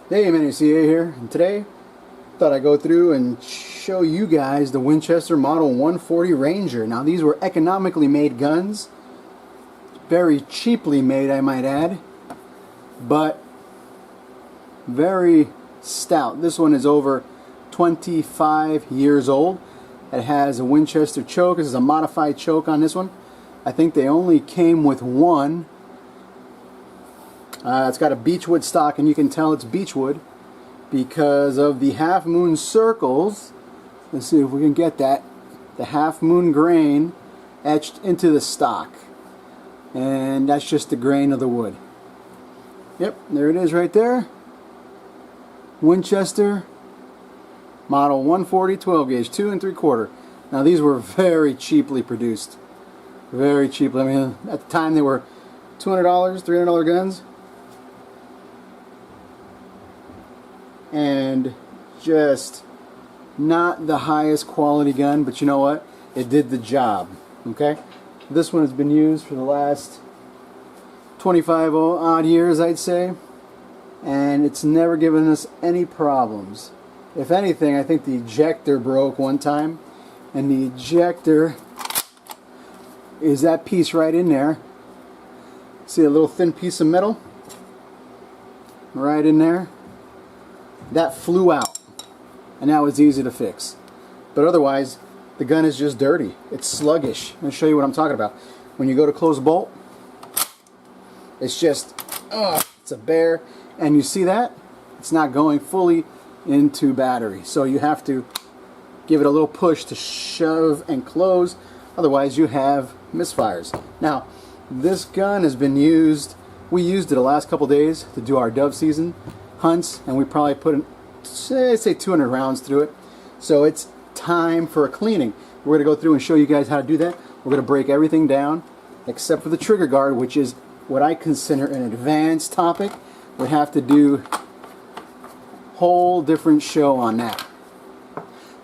Hey, MNCA here, and today thought I'd go through and show you guys the Winchester Model 140 Ranger. Now these were economically made guns, very cheaply made I might add, but very stout. This one is over 25 years old. It has a Winchester choke. This is a modified choke on this one. I think they only came with one. It's got a beechwood stock, and you can tell it's beechwood because of the half moon circles. Let's see if we can get that. The half moon grain etched into the stock, and that's just the grain of the wood. Yep, there it is right there. Winchester Model 140 12 gauge 2 3/4. Now these were very cheaply produced. Very cheaply. I mean, at the time they were $200, $300 guns. And just not the highest quality gun, but you know what? It did the job. Okay? This one has been used for the last 25 odd years, I'd say, and it's never given us any problems. If anything, I think the ejector broke one time, and the ejector is that piece right in there. See a little thin piece of metal right in there? That flew out, and that was easy to fix. But otherwise, the gun is just dirty. It's sluggish. I'm going to show you what I'm talking about. When you go to close a bolt, it's just, it's a bear. And you see that? It's not going fully into battery. So you have to give it a little push to shove and close. Otherwise, you have misfires. Now, this gun has been used. We used it the last couple days to do our dove season hunts, and we probably put in, say 200 rounds through it. So it's time for a cleaning. We're going to go through and show you guys how to do that. We're going to break everything down except for the trigger guard, which is what I consider an advanced topic. We have to do a whole different show on that.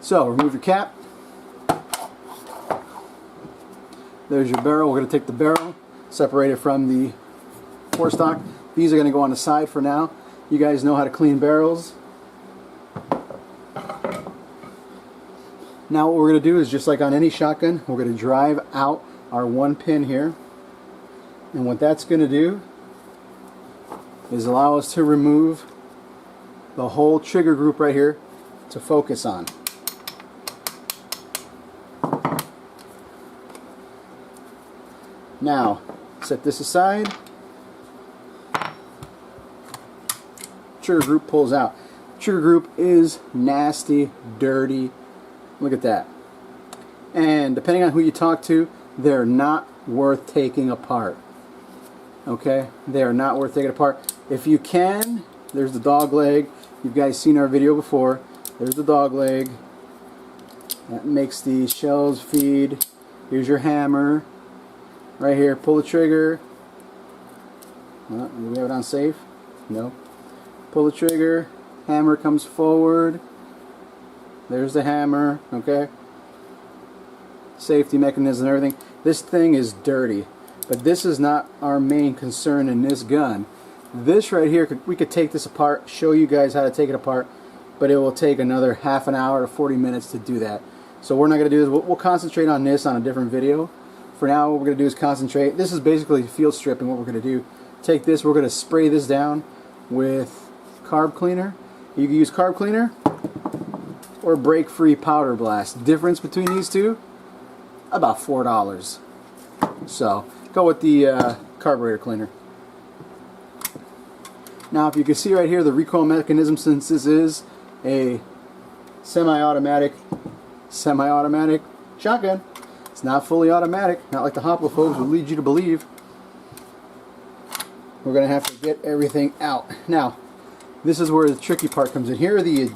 So remove your cap. There's your barrel. We're going to take the barrel, separate it from the forestock. These are going to go on the side for now. You guys know how to clean barrels. Now what we're going to do is, just like on any shotgun, we're going to drive out our one pin here. And what that's going to do is allow us to remove the whole trigger group right here to focus on. Now, set this aside. Trigger group pulls out. Trigger group is nasty, dirty. Look at that. And depending on who you talk to, they're not worth taking apart. Okay? They are not worth taking apart. If you can, there's the dog leg. You guys seen our video before. There's the dog leg. That makes the shells feed. Here's your hammer. Right here. Pull the trigger. Do we have it on safe? No. Pull the trigger, hammer comes forward. There's the hammer, okay? Safety mechanism and everything. This thing is dirty, but this is not our main concern in this gun. This right here, we could take this apart, show you guys how to take it apart, but it will take another half an hour to 40 minutes to do that. So we're not going to do this. We'll concentrate on this on a different video. For now, what we're going to do is concentrate. This is basically field stripping. What we're going to do, take this, we're going to spray this down with carb cleaner. You can use carb cleaner or break-free powder blast. Difference between these two, about $4. So go with the carburetor cleaner. Now, if you can see right here, the recoil mechanism, since this is a semi-automatic shotgun, it's not fully automatic, not like the homophobes would lead you to believe. We're going to have to get everything out. Now, this is where the tricky part comes in. Here are the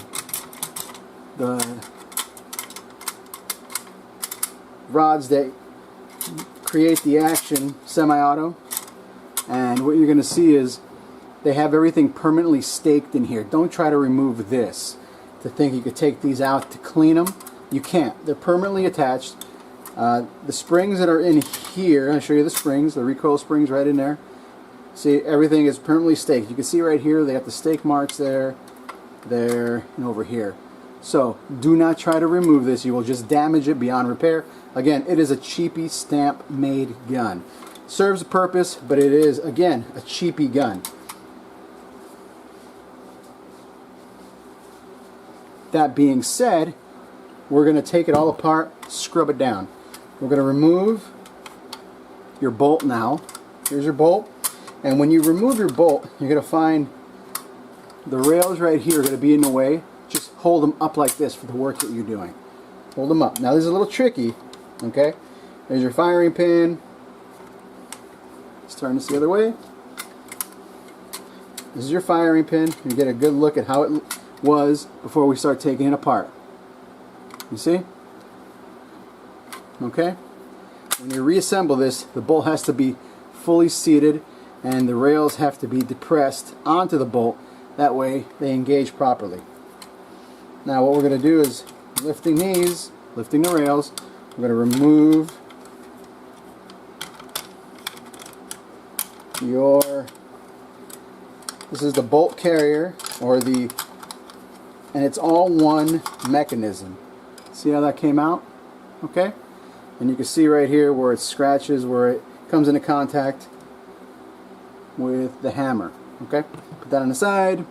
rods that create the action semi-auto, and what you're going to see is they have everything permanently staked in here. Don't try to remove this to think you could take these out to clean them. You can't. They're permanently attached. The springs that are in here, I'll show you the springs, the recoil springs right in there. See, everything is permanently staked. You can see right here they have the stake marks there, there, and over here. So do not try to remove this. You will just damage it beyond repair. Again, it is a cheapy stamp made gun. Serves a purpose, but it is, again, a cheapy gun. That being said, we're going to take it all apart, scrub it down. We're going to remove your bolt now. Here's your bolt. And when you remove your bolt, you're going to find the rails right here are going to be in the way. Just hold them up like this for the work that you're doing. Hold them up. Now this is a little tricky, okay? There's your firing pin. Let's turn this the other way. This is your firing pin. You get a good look at how it was before we start taking it apart. You see? Okay? When you reassemble this, the bolt has to be fully seated and the rails have to be depressed onto the bolt. That way they engage properly. Now what we're going to do is lifting these, lifting the rails, we're going to remove this is the bolt carrier, and it's all one mechanism. See how that came out? Okay? And you can see right here where it scratches, where it comes into contact with the hammer. Okay? Put that on the side.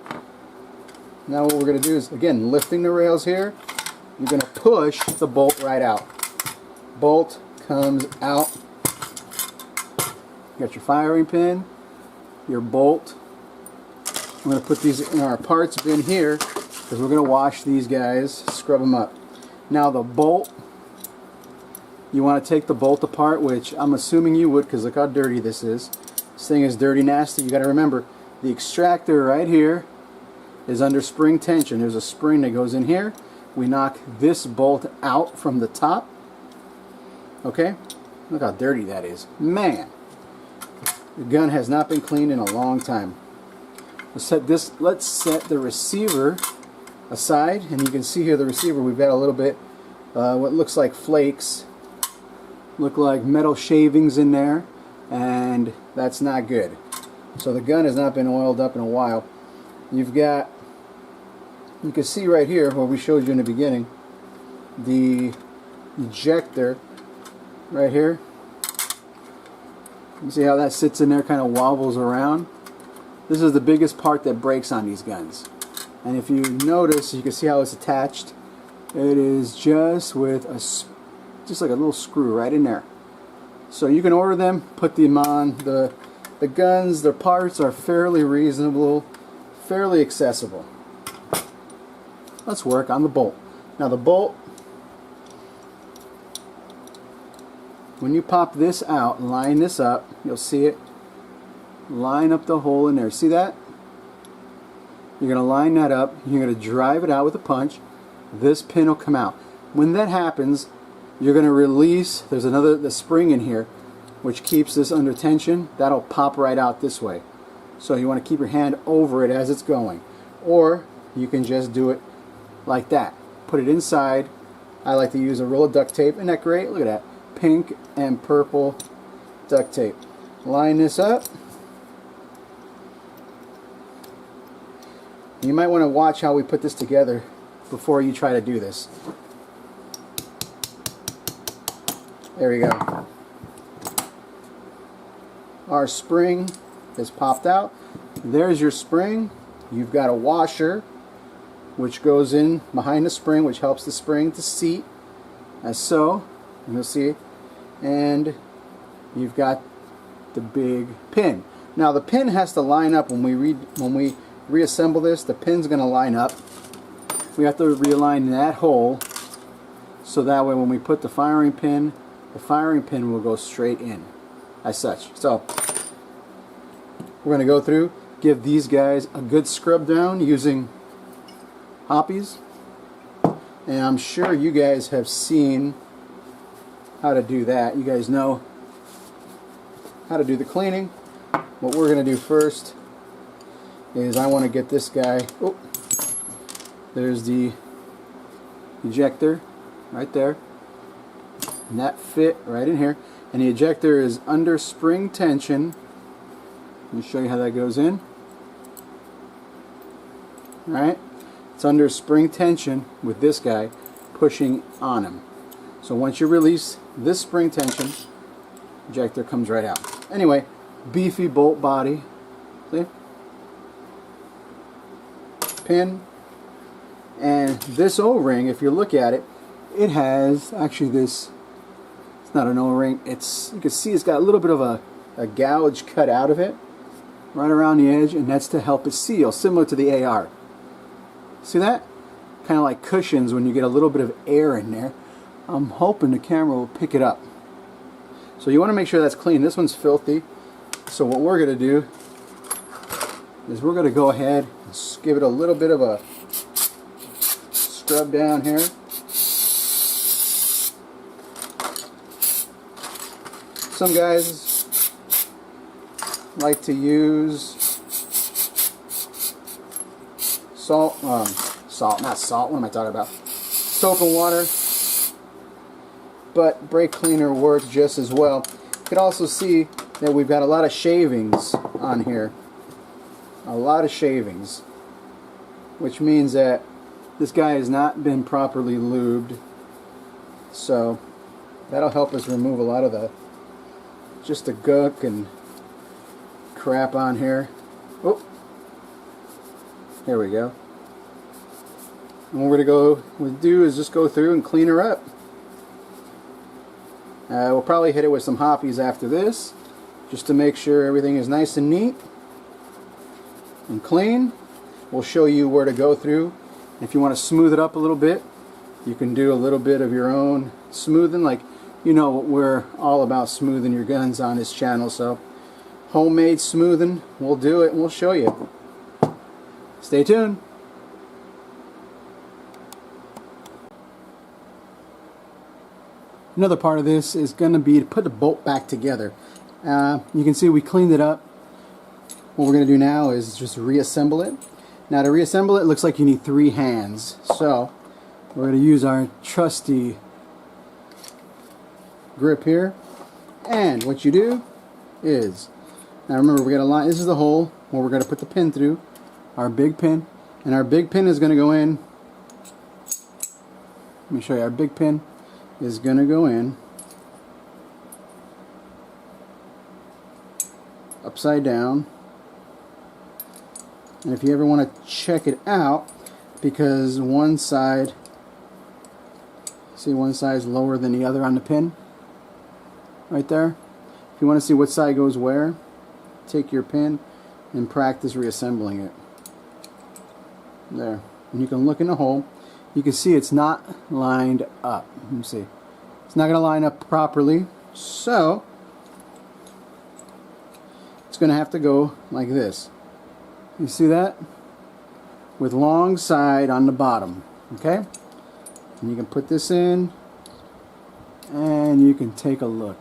Now what we're going to do is, again, lifting the rails here, you're going to push the bolt right out. Bolt comes out. You got your firing pin, your bolt. I'm going to put these in our parts bin here because we're going to wash these guys, scrub them up. Now the bolt, you want to take the bolt apart, which I'm assuming you would because look how dirty this is. This thing is dirty nasty. You got to remember, the extractor right here is under spring tension. There's a spring that goes in here. We knock this bolt out from the top. Okay? Look how dirty that is. Man! The gun has not been cleaned in a long time. Let's set the receiver aside, and you can see here the receiver, we've got a little bit what looks like flakes, look like metal shavings in there, and that's not good. So the gun has not been oiled up in a while. You can see right here where we showed you in the beginning, the ejector right here. You see how that sits in there, kind of wobbles around. This is the biggest part that breaks on these guns. And if you notice, you can see how it's attached. It is just with just like a little screw right in there. So you can order them, put them on. The guns, their parts are fairly reasonable, fairly accessible. Let's work on the bolt. Now the bolt, when you pop this out and line this up, you'll see it line up the hole in there. See that? You're going to line that up. You're going to drive it out with a punch. This pin will come out. When that happens, you're going to release. There's the spring in here, which keeps this under tension. That'll pop right out this way. So you want to keep your hand over it as it's going. Or you can just do it like that. Put it inside. I like to use a roll of duct tape. Isn't that great? Look at that. Pink and purple duct tape. Line this up. You might want to watch how we put this together before you try to do this. There we go. Our spring is popped out. There's your spring. You've got a washer which goes in behind the spring, which helps the spring to seat as so. And you'll see. And you've got the big pin. Now the pin has to line up when we reassemble this. The pin's going to line up. We have to realign that hole so that way when we put the firing pin will go straight in as such. So we're going to go through, give these guys a good scrub down using Hoppies, and I'm sure you guys have seen how to do that. You guys know how to do the cleaning. What we're going to do first is I want to get this guy, oh, there's the ejector right there, and that fit right in here, and the ejector is under spring tension Let me show you how that goes in. Alright, it's under spring tension with this guy pushing on him. So once you release this spring tension, ejector comes right out. Anyway, beefy bolt body. See? Pin. And this O-ring, if you look at it, it has actually this, it's not an O-ring, it's, you can see it's got a little bit of a gouge cut out of it right around the edge, and that's to help it seal, similar to the AR. See that? Kind of like cushions when you get a little bit of air in there. I'm hoping the camera will pick it up. So you want to make sure that's clean. This one's filthy. So what we're going to do is we're going to go ahead and give it a little bit of a scrub down here. Some guys like to use salt, not salt, what am I talking about? Soap and water, but brake cleaner works just as well. You can also see that we've got a lot of shavings on here. A lot of shavings, which means that this guy has not been properly lubed. So that'll help us remove a lot of the just the gunk and crap on here. Oh, there we go. And what we're going to do is just go through and clean her up. We'll probably hit it with some hoppies after this, just to make sure everything is nice and neat and clean. We'll show you where to go through. If you want to smooth it up a little bit, you can do a little bit of your own smoothing. Like, you know, we're all about smoothing your guns on this channel, so homemade smoothing, we'll do it and we'll show you. Stay tuned. Another part of this is going to be to put the bolt back together. You can see we cleaned it up. What we're going to do now is just reassemble it. Now to reassemble it, looks like you need 3 hands. So we're going to use our trusty grip here. And what you do is, now remember, we got a line. This is the hole where we're going to put the pin through, our big pin. And our big pin is going to go in. Let me show you. Our big pin is going to go in upside down. And if you ever want to check it out, because one side, see, one side is lower than the other on the pin right there. If you want to see what side goes where, take your pin and practice reassembling it. There. And you can look in the hole. You can see it's not lined up. Let me see. It's not going to line up properly, so it's going to have to go like this. You see that? With long side on the bottom. Okay? And you can put this in, and you can take a look.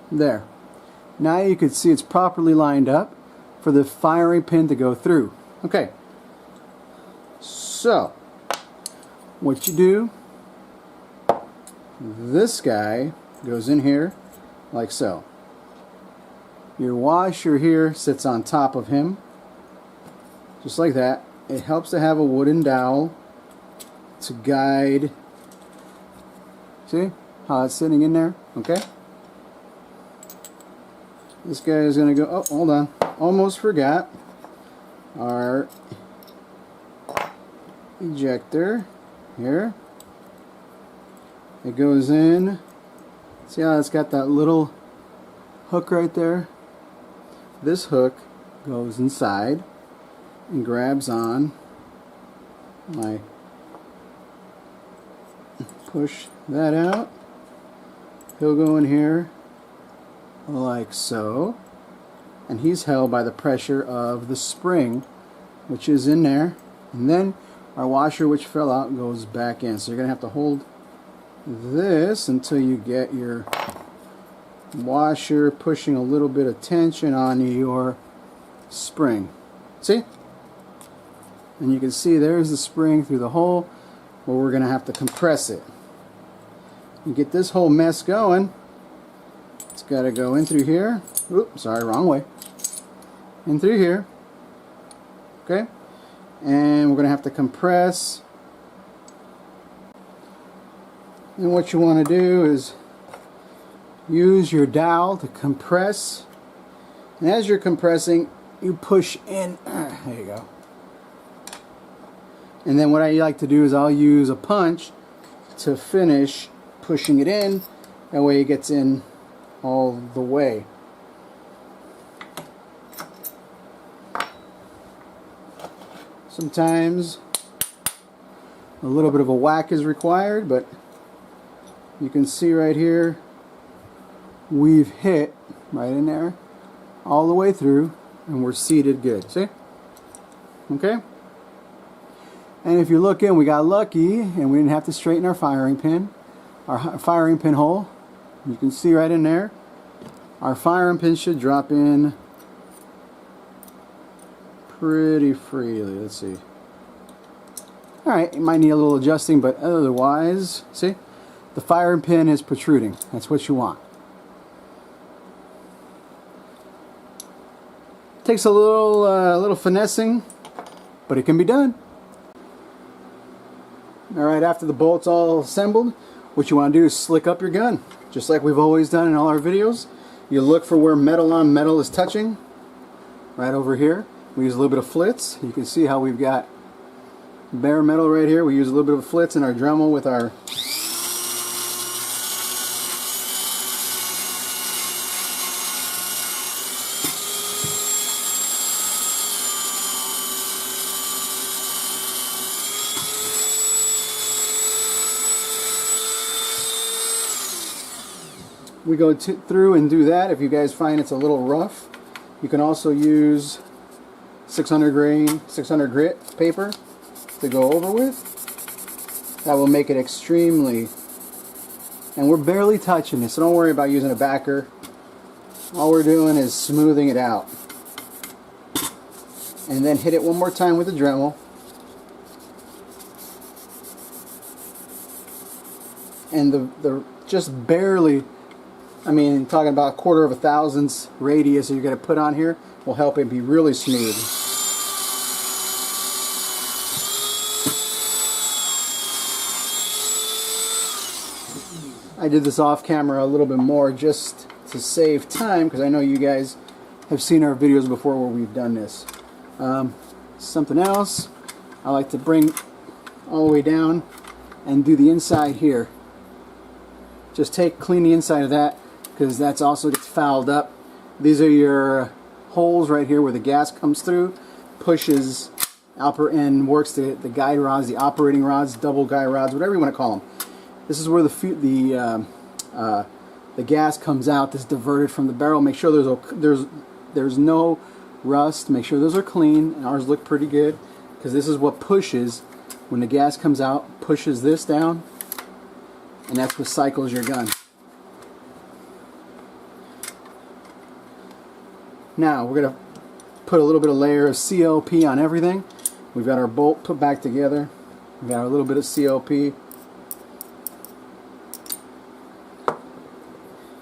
There. Now you can see it's properly lined up for the firing pin to go through. Okay. So what you do, this guy goes in here like so. Your washer here sits on top of him, just like that. It helps to have a wooden dowel to guide. See how it's sitting in there? Okay. This guy is going to go, oh, hold on, almost forgot. Our ejector here. It goes in. See how it's got that little hook right there? This hook goes inside and grabs on my, push that out. He'll go in here like so, and he's held by the pressure of the spring, which is in there, and then our washer, which fell out, goes back in. So you're going to have to hold this until you get your washer pushing a little bit of tension on your spring. See? And you can see there's the spring through the hole where we're going to have to compress it. You get this whole mess going. It's got to go in through here. Oops, sorry, wrong way. In through here. Okay? And we're going to have to compress. And what you want to do is use your dowel to compress. And as you're compressing, you push in. There you go. And then what I like to do is I'll use a punch to finish pushing it in. That way it gets in all the way. Sometimes a little bit of a whack is required, but you can see right here we've hit right in there all the way through, and we're seated good. See? Okay? And if you're looking, we got lucky and we didn't have to straighten our firing pin hole. You can see right in there. Our firing pin should drop in pretty freely. Let's see. Alright, it might need a little adjusting, but otherwise, see? The firing pin is protruding. That's what you want. Takes a little finessing, but it can be done. Alright, after the bolt's all assembled, what you want to do is slick up your gun. Just like we've always done in all our videos. You look for where metal on metal is touching. Right over here. We use a little bit of flitz. You can see how we've got bare metal right here. We use a little bit of flitz in our Dremel with our we go through and do that. If you guys find it's a little rough, you can also use 600 grit paper to go over with. That will make it extremely, and we're barely touching this, so don't worry about using a backer. All we're doing is smoothing it out. And then hit it one more time with the Dremel. And the just barely, I mean, talking about 1/4 of a thousandths radius that you're going to put on here will help it be really smooth. I did this off camera a little bit more just to save time, because I know you guys have seen our videos before where we've done this. Something else, I like to bring all the way down and do the inside here. Just clean the inside of that, because that's also gets fouled up. These are your holes right here where the gas comes through, pushes and works the guide rods, the operating rods, double guide rods, whatever you want to call them. This is where the gas comes out that's diverted from the barrel. Make sure there's no rust. Make sure those are clean, and ours look pretty good, because this is what pushes when the gas comes out, pushes this down, and that's what cycles your gun. Now we're going to put a little bit of layer of CLP on everything. We've got our bolt put back together. We've got a little bit of CLP.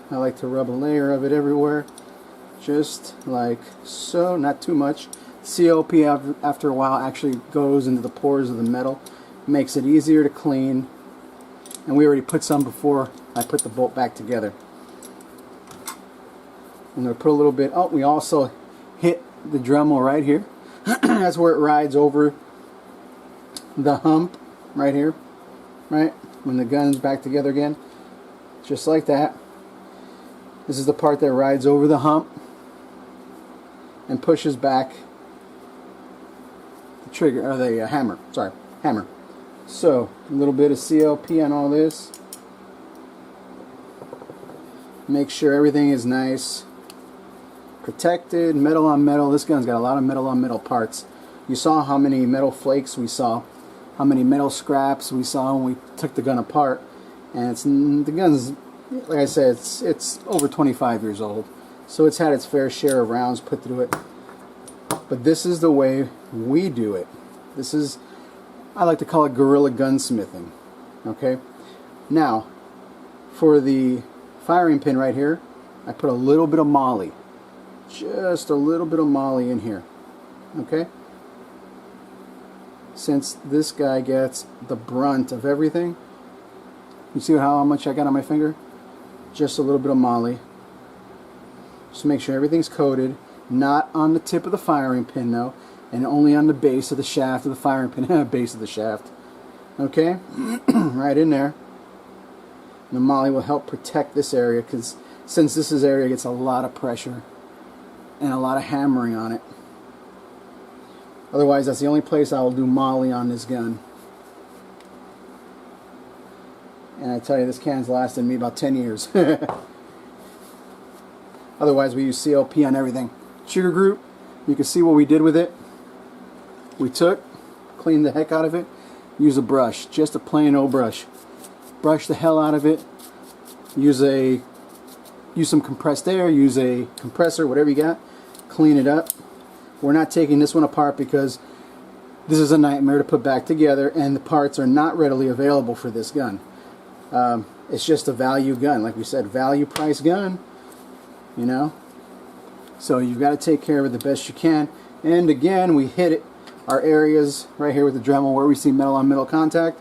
I like to rub a layer of it everywhere, just like so, not too much. CLP after a while actually goes into the pores of the metal, makes it easier to clean, and we already put some before I put the bolt back together. I'm going to put a little bit, we also hit the Dremel right here. That's where it rides over the hump right here, right? When the gun's back together again, just like that. This is the part that rides over the hump and pushes back the trigger, or the hammer, sorry, hammer. So, a little bit of CLP on all this. Make sure everything is nice, protected, metal on metal. This gun's got a lot of metal on metal parts. You saw how many metal flakes we saw, how many metal scraps we saw when we took the gun apart. And the gun's, like I said, it's over 25 years old, so it's had its fair share of rounds put through it. But this is the way we do it. This is, I like to call it guerrilla gunsmithing. Okay? Now, for the firing pin right here, I put a little bit of moly. Just a little bit of moly in here. Okay? Since this guy gets the brunt of everything, you see how much I got on my finger? Just a little bit of moly. Just make sure everything's coated. Not on the tip of the firing pin though, and only on the base of the shaft of the firing pin. Base of the shaft. Okay? Right in there. And the moly will help protect this area, because since this area gets a lot of pressure and a lot of hammering on it. Otherwise, that's the only place I will do moly on this gun. And I tell you, this can's lasted me about 10 years. Otherwise, we use CLP on everything. Trigger group, you can see what we did with it. We cleaned the heck out of it, use a brush, just a plain old brush. Brush the hell out of it. Use some compressed air, use a compressor, whatever you got. Clean it up. We're not taking this one apart because this is a nightmare to put back together, and the parts are not readily available for this gun. It's just a value gun, like we said, value price gun, you know. So you've got to take care of it the best you can. And again, we hit it, our areas right here with the Dremel where we see metal on metal contact.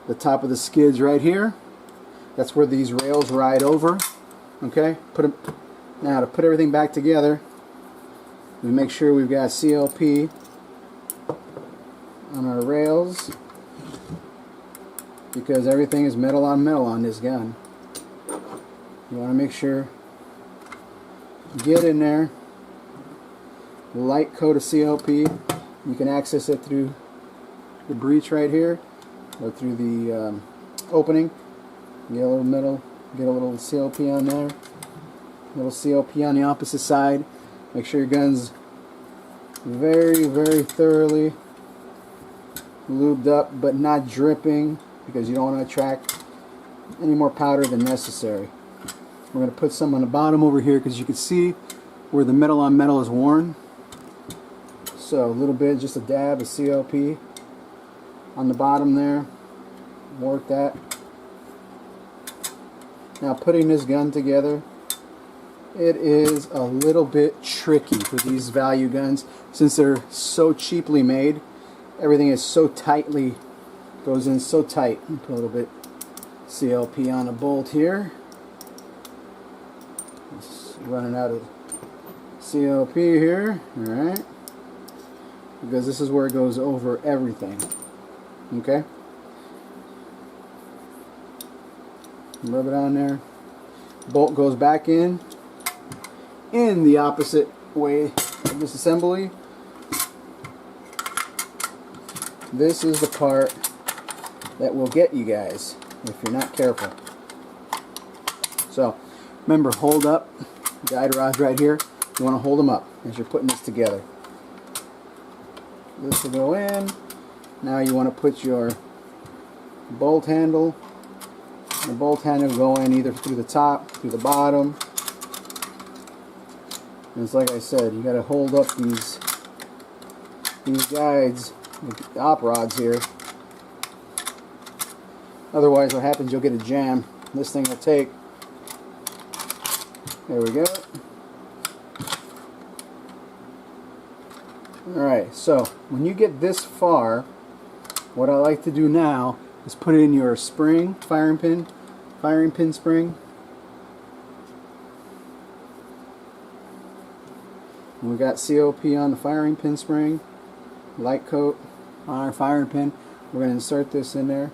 The top of the skids right here. That's where these rails ride over. Okay. Now to put everything back together, we make sure we've got CLP on our rails, because everything is metal on this gun. You want to make sure you get in there. Light coat of CLP. You can access it through the breech right here, or through the opening. Get a little metal, get a little CLP on there. A little CLP on the opposite side. Make sure your gun's very, very thoroughly lubed up, but not dripping, because you don't want to attract any more powder than necessary. We're going to put some on the bottom over here, because you can see where the metal on metal is worn. So a little bit, just a dab of CLP on the bottom there. Work that. Now putting this gun together, it is a little bit tricky for these value guns, since they're so cheaply made. Everything is so tightly, goes in so tight. Put a little bit CLP on a bolt here. Just running out of CLP here. Alright. Because this is where it goes over everything. Okay? Rub it on there. Bolt goes back in the opposite way of this assembly. This is the part that will get you guys if you're not careful. So remember, hold up guide rods right here. You want to hold them up as you're putting this together. This will go in. Now you want to put your bolt handle. The bolt handle will go in either through the top, through the bottom. And it's like I said, you got to hold up these guides, the op rods here. Otherwise, what happens? You'll get a jam. This thing will take. There we go. Alright, so when you get this far, what I like to do now is put in your spring, firing pin spring. And we got CLP on the firing pin spring, light coat on our firing pin. We're going to insert this in there.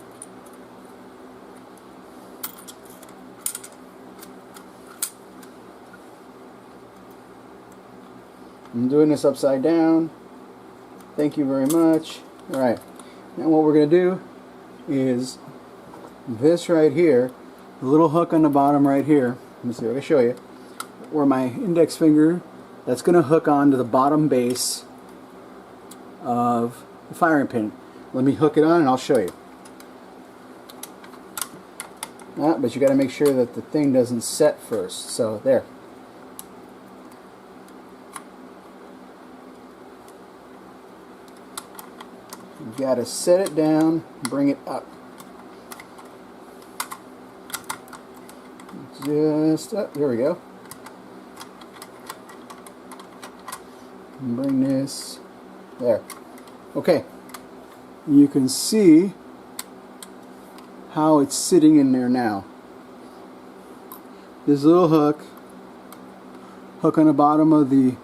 I'm doing this upside down. Thank you very much. Alright, now what we're going to do is this right here, the little hook on the bottom right here. Let me see if I can show you. Where my index finger, that's going to hook onto the bottom base of the firing pin. Let me hook it on and I'll show you. But you got to make sure that the thing doesn't set first. So there. You got to set it down, bring it up. Just up. There we go. Bring this there. Okay, you can see how it's sitting in there now. This little hook on the bottom of the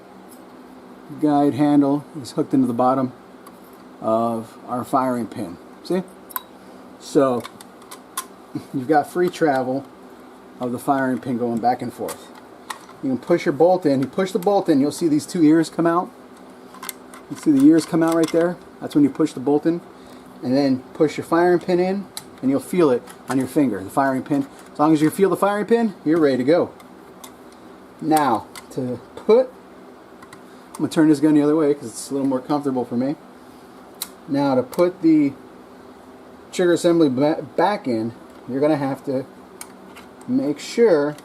guide handle is hooked into the bottom of our firing pin. See? So you've got free travel of the firing pin going back and forth. You can push your bolt in. You push the bolt in, you'll see these two ears come out. You see the ears come out right there? That's when you push the bolt in. And then push your firing pin in, and you'll feel it on your finger, the firing pin. As long as you feel the firing pin, you're ready to go. Now, to put, I'm going to turn this gun the other way because it's a little more comfortable for me. Now, to put the trigger assembly back in, you're going to have to make sure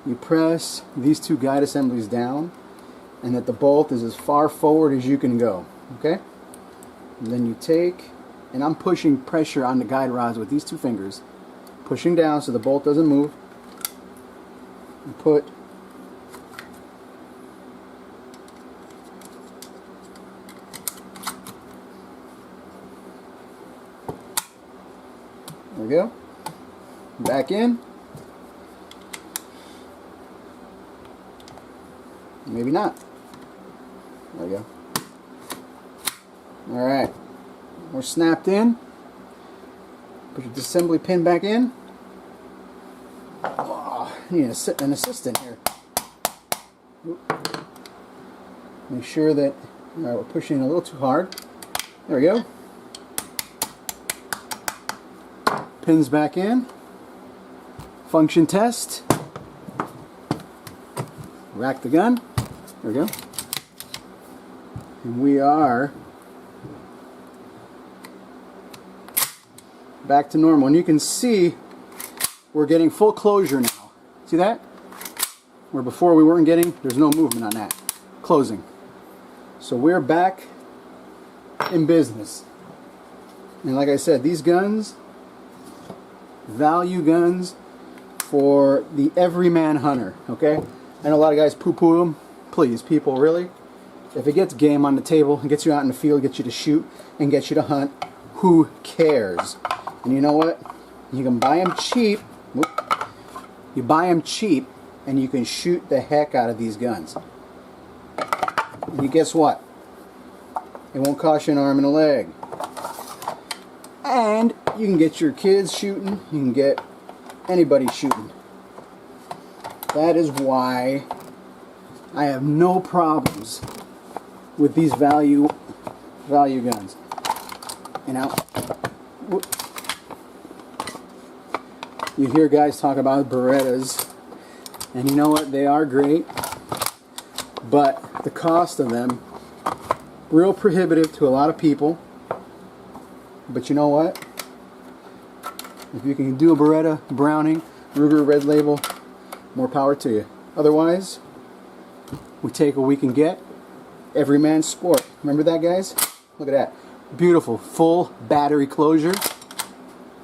you press these two guide assemblies down and that the bolt is as far forward as you can go. Okay? And then you take, and I'm pushing pressure on the guide rods with these two fingers, pushing down so the bolt doesn't move. And put there we go. Back in. Maybe not. There we go. Alright. We're snapped in. Put your disassembly pin back in. Oh, I need an assistant here. Make sure that we're pushing a little too hard. There we go. Pins back in. Function test. Rack the gun. There we go. And we are back to normal. And you can see we're getting full closure now. See that? Where before we weren't getting, there's no movement on that. Closing. So we're back in business. And like I said, these guns, value guns for the everyman hunter, okay? I know a lot of guys poo-poo them. Please, people, really? If it gets game on the table, and gets you out in the field, gets you to shoot, and gets you to hunt, who cares? And you know what? You can buy them cheap. You buy them cheap, and you can shoot the heck out of these guns. And you guess what? It won't cost you an arm and a leg. And you can get your kids shooting. You can get anybody shooting. That is why I have no problems with these value guns. You know, you hear guys talk about Berettas, and you know what? They are great, but the cost of them, real prohibitive to a lot of people. But you know what? If you can do a Beretta, Browning, Ruger Red Label, more power to you. Otherwise, we take what we can get. Every man's sport. Remember that, guys? Look at that. Beautiful, full battery closure.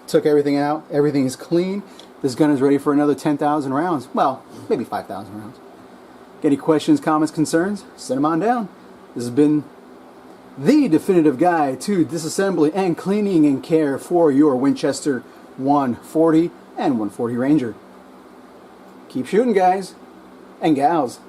Took everything out. Everything is clean. This gun is ready for another 10,000 rounds. Well, maybe 5,000 rounds. Get any questions, comments, concerns? Send them on down. This has been the definitive guide to disassembly and cleaning and care for your Winchester 140 and 140 Ranger. Keep shooting, guys and gals.